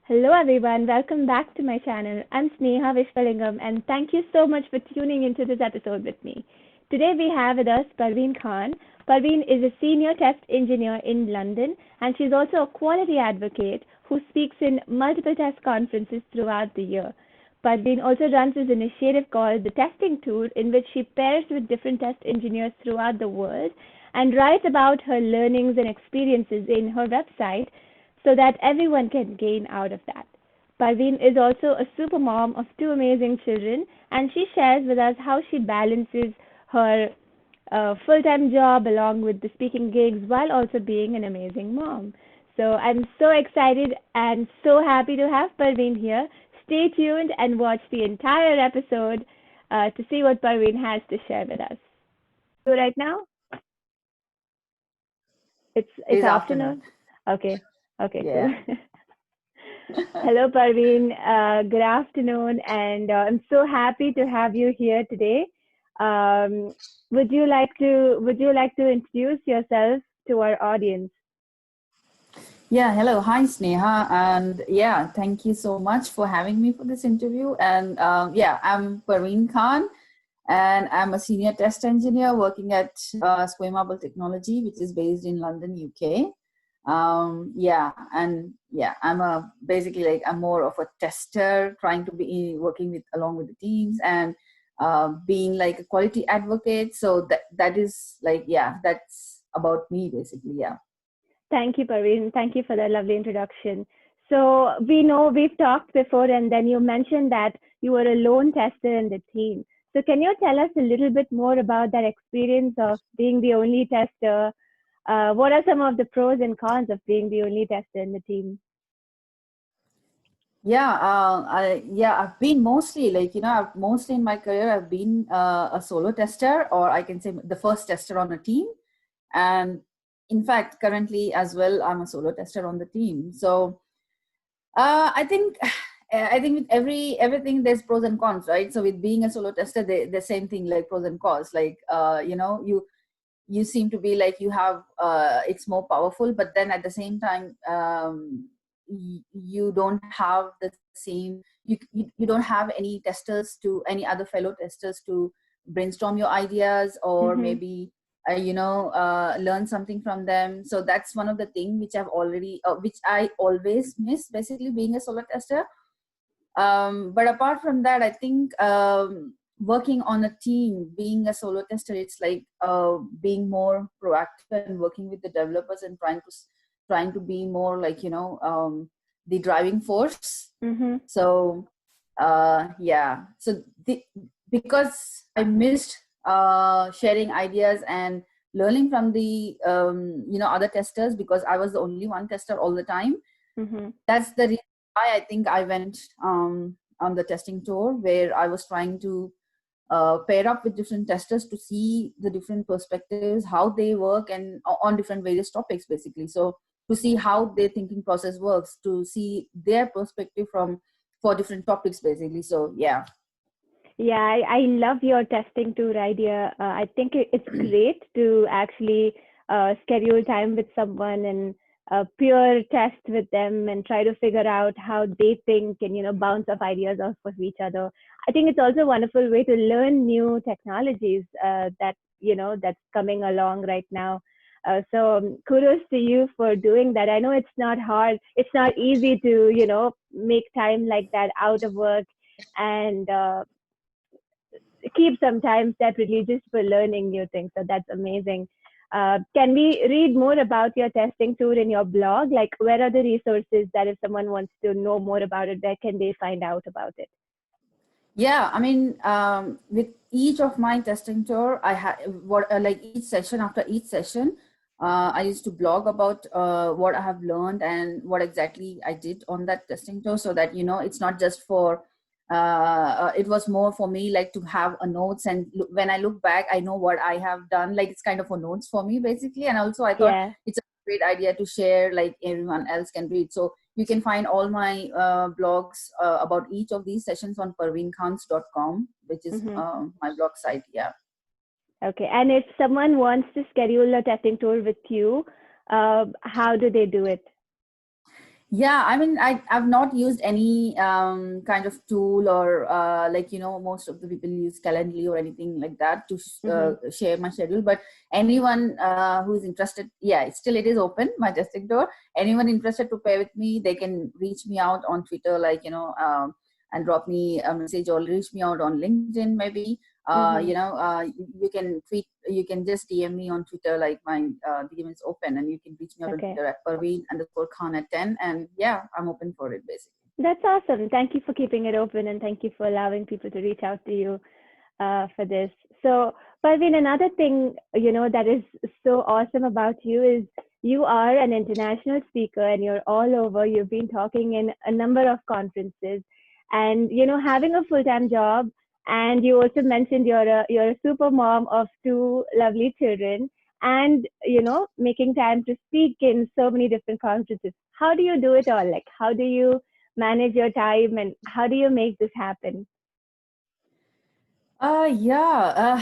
Hello everyone, welcome back to my channel. I'm Sneha Vishwalingam and thank you so much for tuning into this episode with me. Today we have with us Parveen Khan. Parveen is a senior test engineer in London and she's also a quality advocate who speaks in multiple test conferences throughout the year. Parveen also runs this initiative called the Testing Tour in which she pairs with different test engineers throughout the world and writes about her learnings and experiences in her website so that everyone can gain out of that. Parveen is also a super mom of two amazing children, and she shares with us how she balances her full time job along with the speaking gigs while also being an amazing mom. So I'm so excited and so happy to have Parveen here. Stay tuned and watch the entire episode to see what Parveen has to share with us. So right now, it's It is afternoon. afternoon. Okay, okay, cool. Yeah. Hello, Parveen. Good afternoon, and I'm so happy to have you here today. Um, would you like to introduce yourself to our audience? Yeah. Hello. Hi, Sneha. And yeah, thank you so much for having me for this interview. And yeah, I'm Parveen Khan, and I'm a senior test engineer working at Square Marble Technology, which is based in London, UK. Yeah, and yeah, I'm more of a tester, trying to be working with along with the teams and being like a quality advocate. So that is like, yeah, that's about me basically. Yeah. Thank you, Parveen. Thank you for that lovely introduction. So we know we've talked before, and then you mentioned that you were a lone tester in the team. So can you tell us a little bit more about that experience of being the only tester? What are some of the pros and cons of being the only tester in the team? Yeah, I've been mostly I've mostly in my career I've been a solo tester, or I can say the first tester on a team. And in fact, currently as well, I'm a solo tester on the team. So I think I think with everything there's pros and cons, right? So with being a solo tester, the same thing, like pros and cons. Like you seem to be like you have it's more powerful, but then at the same time you don't have the same you don't have any testers to any other fellow testers to brainstorm your ideas, or Mm-hmm. maybe learn something from them. So that's one of the things which which I always miss, basically being a solo tester. But apart from that, I think working on a team, being a solo tester, it's like being more proactive and working with the developers and trying to be more like the driving force. Mm-hmm. So yeah, so because I missed sharing ideas and learning from the other testers, because I was the only one tester all the time. Mm-hmm. That's the reason why I think I went on the testing tour, where I was trying to pair up with different testers to see the different perspectives, how they work, and on different various topics, basically. So to see how their thinking process works, to see their perspective from for different topics, basically. So yeah. Yeah, I love your testing tour idea. I think it's great to actually schedule time with someone and pure test with them and try to figure out how they think and bounce off ideas off of each other. I think it's also a wonderful way to learn new technologies that's coming along right now. So kudos to you for doing that. I know it's not hard. It's not easy to make time like that out of work and keep some time separately just for learning new things. So that's amazing. Can we read more about your testing tour in your blog? Like, where are the resources that if someone wants to know more about it, where can they find out about it? Yeah, I mean, with each of my testing tour, I had what like each session, after each session, I used to blog about what I have learned and what exactly I did on that testing tour, so that it's not just for. It was more for me, like, to have a notes, and when I look back, I know what I have done. Like, it's kind of a notes for me, basically. And also, I thought Yeah. it's a great idea to share, like everyone else can read. So you can find all my blogs about each of these sessions on parveenkhans.com, which is Hmm. my blog site. Yeah. Okay. And if someone wants to schedule a testing tour with you, how do they do it? Yeah, I mean, I've not used any kind of tool or like, most of the people use Calendly or anything like that to Mm-hmm. share my schedule. But anyone who is interested, yeah, it is open, my testing door. Anyone interested to pair with me, they can reach me out on Twitter, like, and drop me a message or reach me out on LinkedIn, maybe. Mm-hmm. You can tweet, you can just DM me on Twitter, like my DM is open, and you can reach me out on Okay. Twitter at Parveen_Khan at 10. And yeah, I'm open for it basically. That's awesome. Thank you for keeping it open and thank you for allowing people to reach out to you for this. So, Parveen, another thing, that is so awesome about you is you are an international speaker and you're all over. You've been talking in a number of conferences and, having a full-time job. And you also mentioned you're a super mom of two lovely children and, making time to speak in so many different conferences. How do you do it all? Like, how do you manage your time and how do you make this happen? Yeah,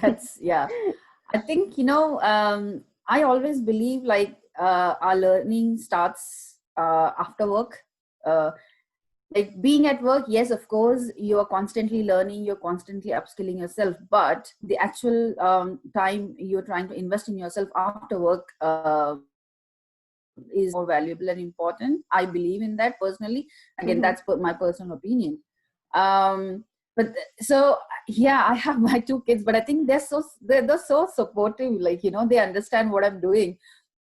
that's, yeah. I think, I always believe like our learning starts after work. Uh, like being at work, yes, of course, you are constantly learning, you're constantly upskilling yourself, but the actual time you're trying to invest in yourself after work is more valuable and important. I believe in that personally. Again, Mm-hmm. that's my personal opinion. But so yeah, I have my two kids, but I think they're so supportive, like, they understand what I'm doing.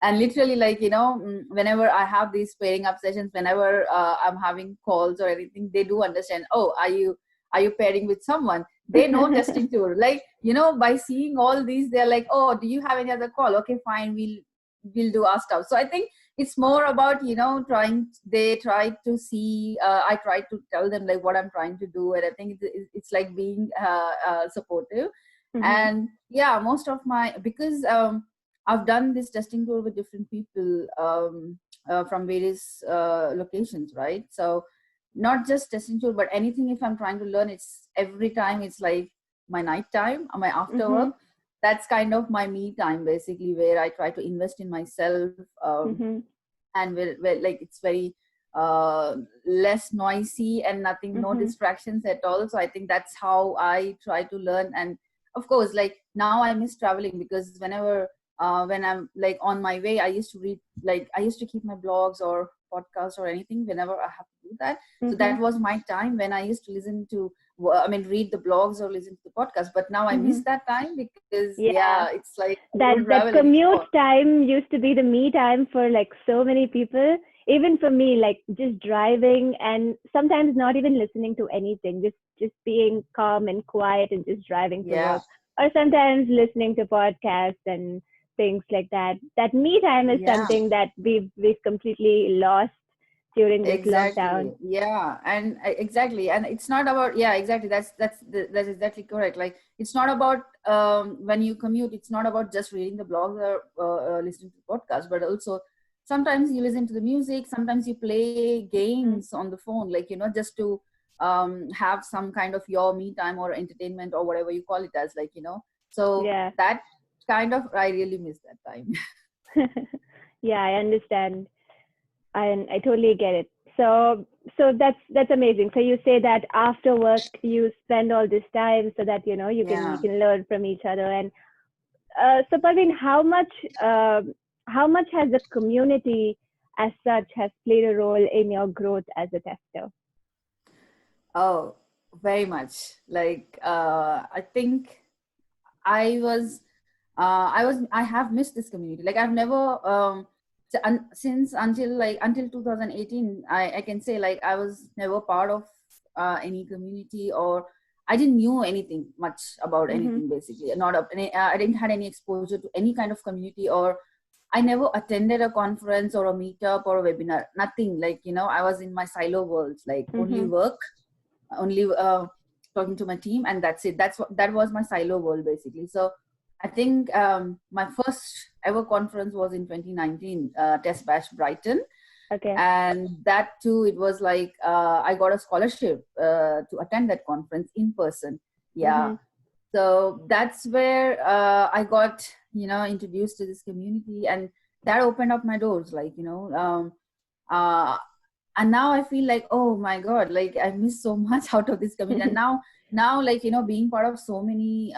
And literally, like, whenever I have these pairing up sessions, whenever I'm having calls or anything, they do understand, oh, are you pairing with someone? They know testing tool, like, by seeing all these, they're like, oh, do you have any other call? Okay, fine, we'll do our stuff. So I think it's more about, they try to see, I try to tell them like what I'm trying to do, and I think it's like being supportive. Mm-hmm. And yeah, most of my, because I've done this testing tour with different people from various locations, right? So not just testing tour, but anything, if I'm trying to learn, it's every time it's like my night time or my after Mm-hmm. work. That's kind of my me time basically, where I try to invest in myself. Mm-hmm. And where like it's very uh, less noisy and nothing, no Mm-hmm. distractions at all. So I think that's how I try to learn. And of course, like now I miss traveling, because whenever when I'm like on my way, I used to read, like I used to keep my blogs or podcasts or anything whenever I have to do that. So Mm-hmm. that was my time when I used to listen to, I mean, read the blogs or listen to the podcast. But now I Mm-hmm. miss that time, because yeah, Yeah. it's like I don't That travel commute anymore. time used to be the me time for like so many people. Even for me, like just driving and sometimes not even listening to anything, just being calm and quiet and just driving to Yeah, work. Or sometimes listening to podcasts and things like that. That me time is yeah. something that we've completely lost during this lockdown. Exactly. Yeah. And exactly. And it's not about, yeah, exactly. That's exactly correct. Like, it's not about, when you commute, it's not about just reading the blogs or listening to the podcast, but also sometimes you listen to the music, sometimes you play Mm-hmm. games on the phone, like, just to have some kind of your me time or entertainment or whatever you call it as, like, so Yeah. that kind of, I really miss that time. Yeah, I understand. I totally get it. So that's amazing. So you say that after work you spend all this time so that you Yeah. can learn from each other. And so Parveen, how much has the community as such has played a role in your growth as a tester? Oh, very much. Like, I think I was, I have missed this community. Like, I've never, since until 2018, I can say like I was never part of any community, or I didn't knew anything much about Mm-hmm. anything basically. Not up, I didn't had any exposure to any kind of community, or I never attended a conference or a meetup or a webinar. Nothing. Like, I was in my silo worlds, like only Mm-hmm. work, only talking to my team, and that's it. That was my silo world basically. So I think my first ever conference was in 2019, Test Bash Brighton. Okay. And that too, it was like I got a scholarship to attend that conference in person. Yeah. Mm-hmm. So that's where I got introduced to this community, and that opened up my doors, like, and now I feel like, oh my God, like I miss so much out of this community. And now like, being part of so many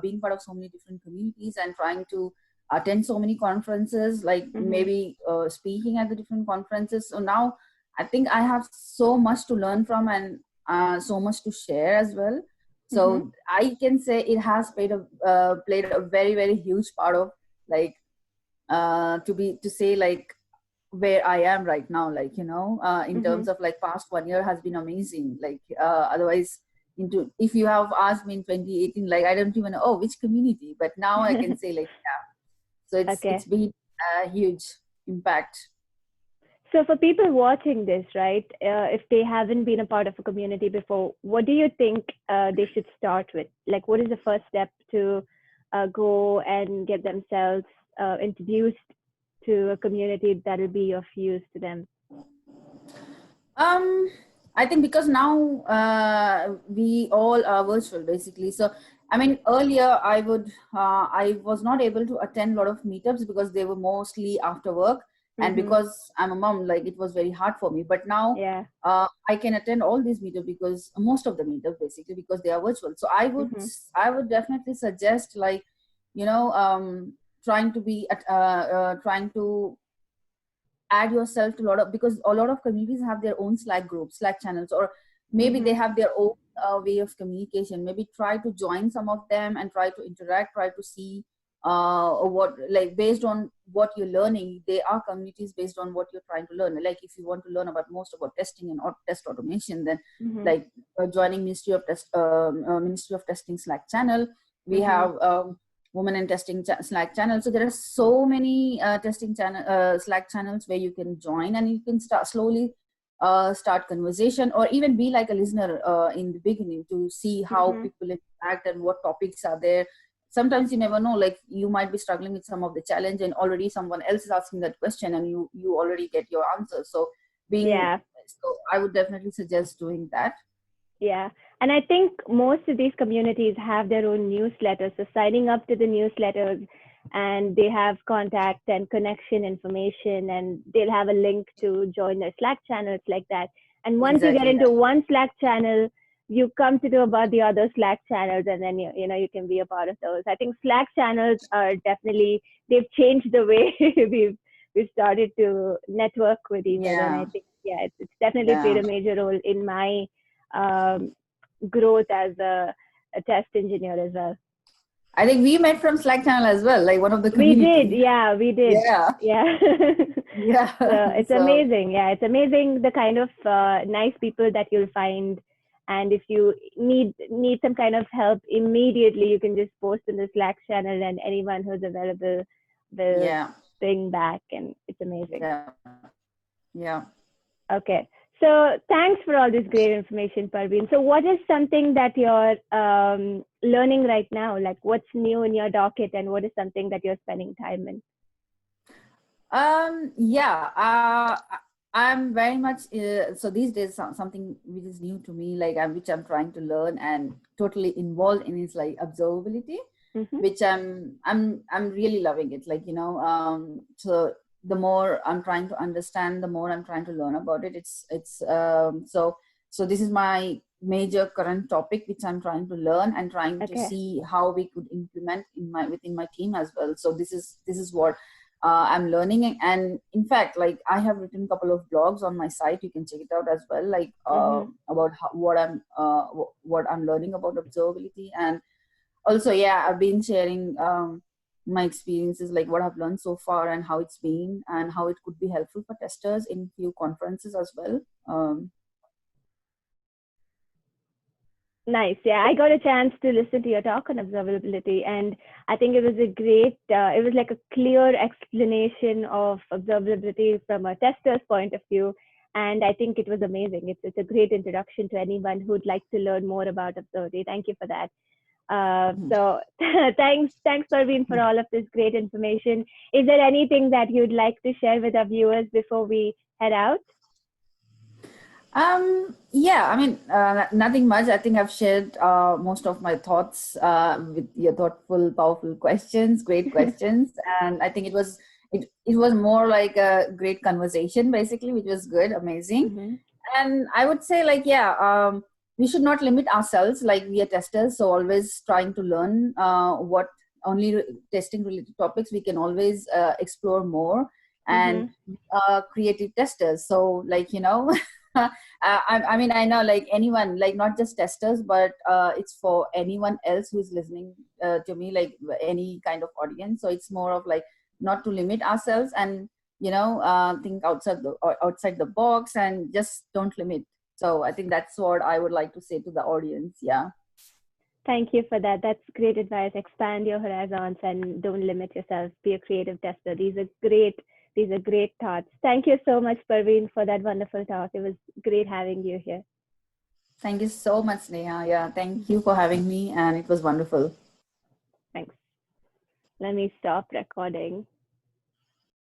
being part of so many different communities and trying to attend so many conferences, like maybe speaking at the different conferences. So now I think I have so much to learn from, and so much to share as well. So I can say it has played a very, very huge part of, like, to say like where I am right now, like, in terms of like past 1 year has been amazing. Like, otherwise, if you have asked me in 2018, like I don't even know, oh, which community, but now I can say like, yeah. So it's been a huge impact. So for people watching this, right, if they haven't been a part of a community before, what do you think they should start with? Like, what is the first step to go and get themselves introduced to a community that will be of use to them? I think because now we all are virtual basically. So I mean, earlier I was not able to attend a lot of meetups because they were mostly after work, and because I'm a mom, like it was very hard for me. But now I can attend all these meetups, because most of the meetups basically, because they are virtual. So I would definitely suggest, like, trying to add yourself to a lot of, because a lot of communities have their own Slack groups, Slack channels, or maybe they have their own way of communication. Maybe try to join some of them and try to interact, try to see what, like, based on what you're learning. There are communities based on what you're trying to learn. Like if you want to learn about testing and test automation, then like joining Ministry of Testing Slack channel. We have Women in Testing Slack channel. So there are so many testing Slack channels where you can join, and you can slowly start conversation, or even be like a listener in the beginning to see how people interact and what topics are there. Sometimes you never know, like you might be struggling with some of the challenge and already someone else is asking that question and you already get your answer. So so I would definitely suggest doing that. Yeah. And I think most of these communities have their own newsletters. So signing up to the newsletters, and they have contact and connection information, and they'll have a link to join their Slack channels like that. And once you get into one Slack channel, you come to know about the other Slack channels, and then you can be a part of those. I think Slack channels are definitely, they've changed the way we've started to network with each other. And I think it's definitely played a major role in my growth as a test engineer as well. I think we met from Slack channel as well, like one of the communities. We did. Yeah. So it's amazing. Yeah, it's amazing the kind of nice people that you'll find. And if you need some kind of help immediately, you can just post in the Slack channel, and anyone who's available will bring back, and it's amazing. Yeah. Okay. So thanks for all this great information, Parveen. So what is something that you're learning right now? Like what's new in your docket, and what is something that you're spending time in? I'm very much, so these days something which is new to me, like which I'm trying to learn and totally involved in, is like observability, which I'm really loving it. Like, so the more I'm trying to understand, the more I'm trying to learn about it. So this is my major current topic, which I'm trying to learn and trying to see how we could implement within my team as well. So this is what I'm learning. And in fact, like I have written a couple of blogs on my site. You can check it out as well, like about what I'm learning about observability. And also, I've been sharing my experiences, like what I've learned so far and how it's been and how it could be helpful for testers in few conferences as well. Nice. Yeah, I got a chance to listen to your talk on observability, and I think it was a great, it was like a clear explanation of observability from a tester's point of view. And I think it was amazing. It's a great introduction to anyone who'd like to learn more about observability. Thank you for that. So thanks, Parveen, for all of this great information. Is there anything that you'd like to share with our viewers before we head out? I mean, nothing much. I think I've shared most of my thoughts with your thoughtful, powerful questions, great questions. And I think it was it was more like a great conversation, basically, which was good, amazing. Mm-hmm. And I would say, like, we should not limit ourselves. Like, we are testers, so always trying to learn what only testing related topics we can always explore more. And Mm-hmm. creative testers, so, like, I mean, I know, like, anyone, like, not just testers, but it's for anyone else who's listening to me, like any kind of audience. So it's more of like not to limit ourselves, and think outside the box, and just don't limit. So I think that's what I would like to say to the audience. Yeah. Thank you for that. That's great advice. Expand your horizons and don't limit yourself. Be a creative tester. These are great thoughts. Thank you so much, Parveen, for that wonderful talk. It was great having you here. Thank you so much, Neha. Yeah, thank you for having me, and it was wonderful. Thanks. Let me stop recording.